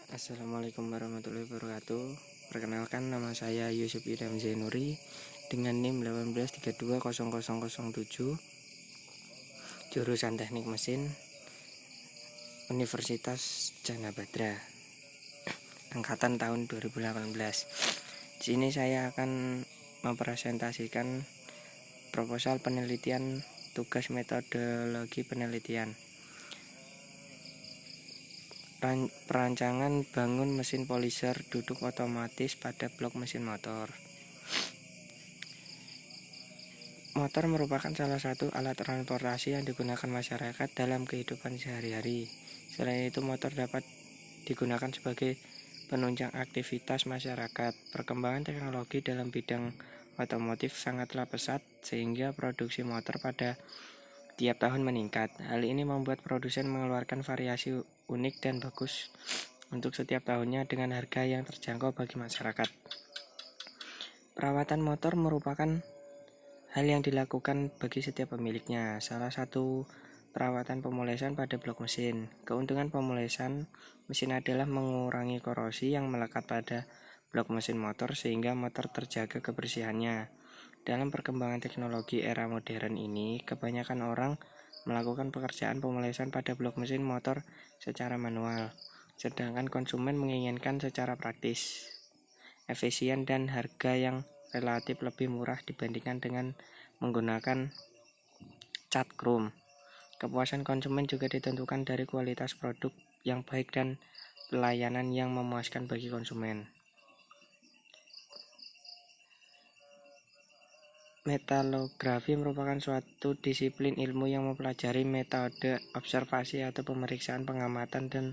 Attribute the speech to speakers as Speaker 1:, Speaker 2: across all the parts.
Speaker 1: Assalamualaikum warahmatullahi wabarakatuh. Perkenalkan, nama saya Yusuf Idham Zainuri dengan NIM 183200007, jurusan Teknik Mesin, Universitas Jana Badra, angkatan tahun 2018. Di sini saya akan mempresentasikan proposal penelitian tugas metodologi penelitian. Perancangan bangun mesin polisher duduk otomatis pada blok mesin motor. Motor merupakan salah satu alat transportasi yang digunakan masyarakat dalam kehidupan sehari-hari. Selain itu, motor dapat digunakan sebagai penunjang aktivitas masyarakat. Perkembangan teknologi dalam bidang otomotif sangatlah pesat sehingga produksi motor pada tiap tahun meningkat. Hal ini membuat produsen mengeluarkan variasi unik dan bagus untuk setiap tahunnya dengan harga yang terjangkau bagi masyarakat. Perawatan motor merupakan hal yang dilakukan bagi setiap pemiliknya. Salah satu perawatan pemolesan pada blok mesin. Keuntungan pemolesan mesin adalah mengurangi korosi yang melekat pada blok mesin motor sehingga motor terjaga kebersihannya. Dalam perkembangan teknologi era modern ini, kebanyakan orang melakukan pekerjaan pemolesan pada blok mesin motor secara manual, sedangkan konsumen menginginkan secara praktis, efisien, dan harga yang relatif lebih murah dibandingkan dengan menggunakan cat chrome. Kepuasan konsumen juga ditentukan dari kualitas produk yang baik dan pelayanan yang memuaskan bagi konsumen. Metalografi merupakan suatu disiplin ilmu yang mempelajari metode observasi atau pemeriksaan, pengamatan, dan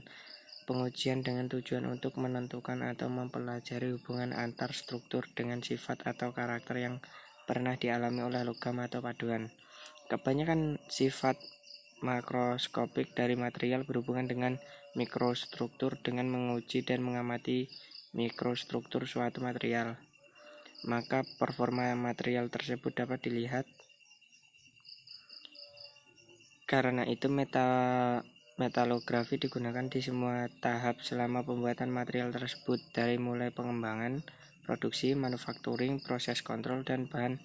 Speaker 1: pengujian dengan tujuan untuk menentukan atau mempelajari hubungan antar struktur dengan sifat atau karakter yang pernah dialami oleh logam atau paduan. Kebanyakan sifat makroskopik dari material berhubungan dengan mikrostruktur. Dengan menguji dan mengamati mikrostruktur suatu material, maka performa material tersebut dapat dilihat. Karena itu metalografi digunakan di semua tahap selama pembuatan material tersebut, dari mulai pengembangan, produksi, manufacturing, proses kontrol, dan bahan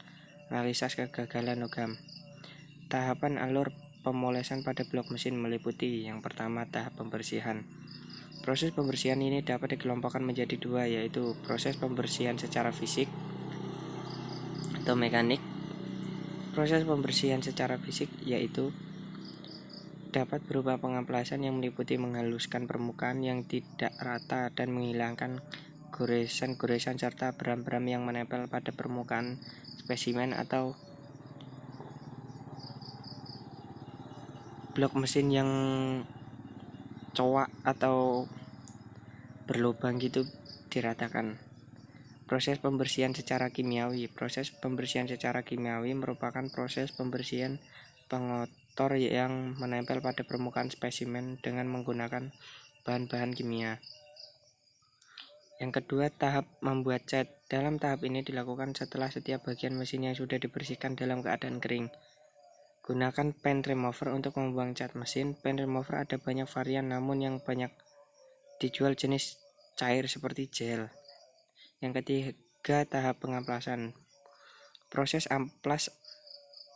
Speaker 1: analisis kegagalan logam. Tahapan alur pemolesan pada blok mesin meliputi: yang pertama, tahap pembersihan. Proses pembersihan ini dapat dikelompokkan menjadi dua, yaitu proses pembersihan secara fisik atau mekanik. Proses pembersihan secara fisik yaitu dapat berupa pengamplasan yang meliputi menghaluskan permukaan yang tidak rata dan menghilangkan goresan-goresan serta beram-beram yang menempel pada permukaan spesimen atau blok mesin yang cowak atau berlubang gitu diratakan. Proses pembersihan secara kimiawi. Proses pembersihan secara kimiawi merupakan proses pembersihan pengotor yang menempel pada permukaan spesimen dengan menggunakan bahan-bahan kimia. Yang kedua, tahap membuat cat. Dalam tahap ini dilakukan setelah setiap bagian mesin yang sudah dibersihkan dalam keadaan kering. Gunakan pen remover untuk membuang cat mesin. Pen remover ada banyak varian, namun yang banyak dijual jenis cair seperti gel. Yang ketiga, tahap pengamplasan. Proses amplas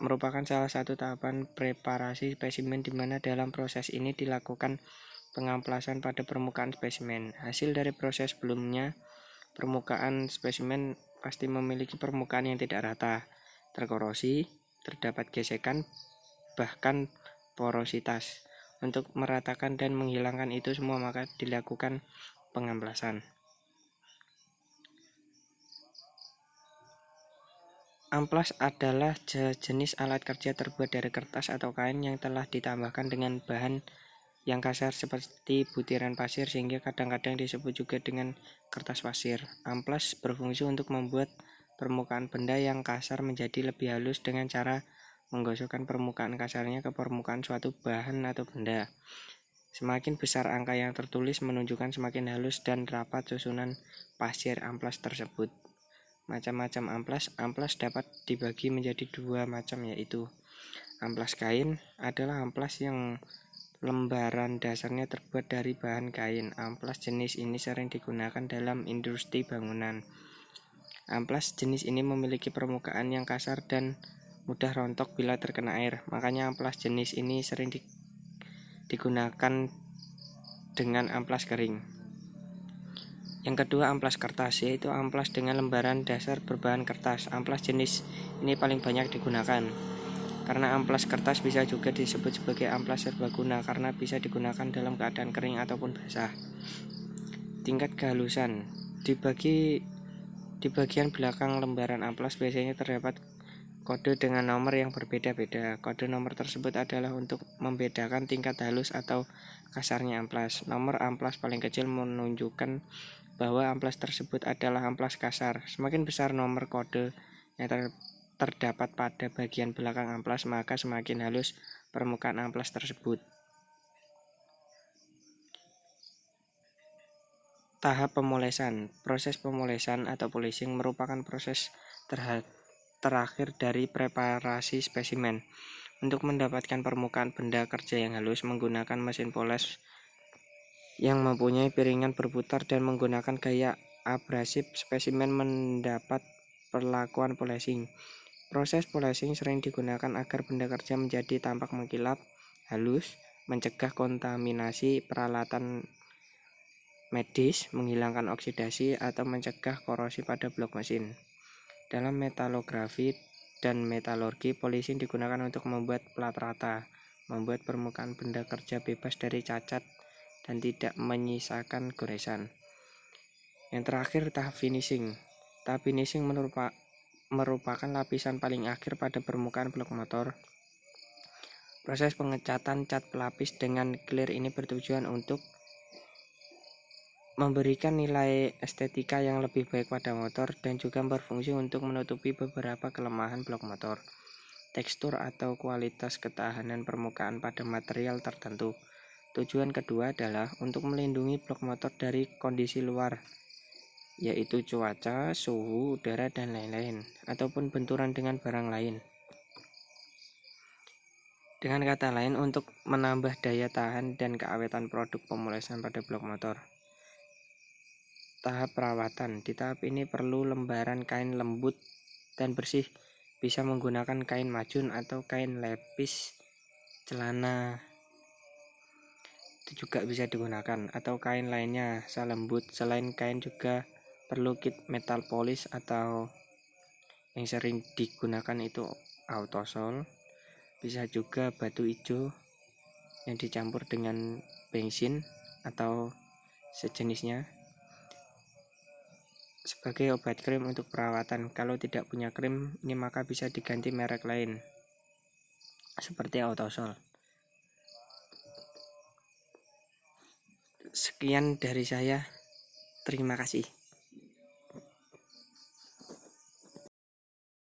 Speaker 1: merupakan salah satu tahapan preparasi spesimen di mana dalam proses ini dilakukan pengamplasan pada permukaan spesimen. Hasil dari proses sebelumnya, permukaan spesimen pasti memiliki permukaan yang tidak rata, terkorosi, terdapat gesekan, bahkan porositas. Untuk meratakan dan menghilangkan itu semua, maka dilakukan pengamplasan. Amplas adalah jenis alat kerja terbuat dari kertas atau kain yang telah ditambahkan dengan bahan yang kasar seperti butiran pasir, sehingga kadang-kadang disebut juga dengan kertas pasir. Amplas berfungsi untuk membuat permukaan benda yang kasar menjadi lebih halus dengan cara menggosokkan permukaan kasarnya ke permukaan suatu bahan atau benda. Semakin besar angka yang tertulis menunjukkan semakin halus dan rapat susunan pasir amplas tersebut. Macam-macam amplas. Amplas dapat dibagi menjadi dua macam, yaitu amplas kain adalah amplas yang lembaran dasarnya terbuat dari bahan kain. Amplas jenis ini sering digunakan dalam industri bangunan. Amplas jenis ini memiliki permukaan yang kasar dan mudah rontok bila terkena air. Makanya amplas jenis ini sering digunakan dengan amplas kering. Yang kedua, amplas kertas, yaitu amplas dengan lembaran dasar berbahan kertas. Amplas jenis ini paling banyak digunakan. Karena amplas kertas bisa juga disebut sebagai amplas serbaguna karena bisa digunakan dalam keadaan kering ataupun basah. Tingkat kehalusan. Di bagian belakang lembaran amplas biasanya terdapat kode dengan nomor yang berbeda-beda. Kode nomor tersebut adalah untuk membedakan tingkat halus atau kasarnya amplas. Nomor amplas paling kecil menunjukkan bahwa amplas tersebut adalah amplas kasar. Semakin besar nomor kode yang terdapat pada bagian belakang amplas, maka semakin halus permukaan amplas tersebut. Tahap pemolesan. Proses pemolesan atau polishing merupakan proses terakhir dari preparasi spesimen. Untuk mendapatkan permukaan benda kerja yang halus menggunakan mesin poles yang mempunyai piringan berputar dan menggunakan gaya abrasif, spesimen mendapat perlakuan polishing. Proses polishing sering digunakan agar benda kerja menjadi tampak mengkilap, halus, mencegah kontaminasi peralatan medis, menghilangkan oksidasi, atau mencegah korosi pada blok mesin. Dalam metalografi dan metalurgi, polishing digunakan untuk membuat plat rata, membuat permukaan benda kerja bebas dari cacat dan tidak menyisakan goresan. Yang terakhir, tahap finishing. Tahap finishing merupakan lapisan paling akhir pada permukaan blok motor. Proses pengecatan cat pelapis dengan clear ini bertujuan untuk memberikan nilai estetika yang lebih baik pada motor dan juga berfungsi untuk menutupi beberapa kelemahan blok motor, tekstur atau kualitas ketahanan permukaan pada material tertentu. Tujuan kedua adalah untuk melindungi blok motor dari kondisi luar, yaitu cuaca, suhu udara, dan lain-lain, ataupun benturan dengan barang lain. Dengan kata lain, untuk menambah daya tahan dan keawetan produk pemolesan pada blok motor. Tahap perawatan. Di tahap ini perlu lembaran kain lembut dan bersih. Bisa menggunakan kain majun atau kain lepis celana. Itu juga bisa digunakan, atau kain lainnya selembut. Selain kain juga perlu kit metal polish atau yang sering digunakan itu autosol. Bisa juga batu hijau yang dicampur dengan bensin atau sejenisnya sebagai obat krim untuk perawatan. Kalau tidak punya krim ini maka bisa diganti merek lain seperti autosol. Sekian dari saya. Terima kasih.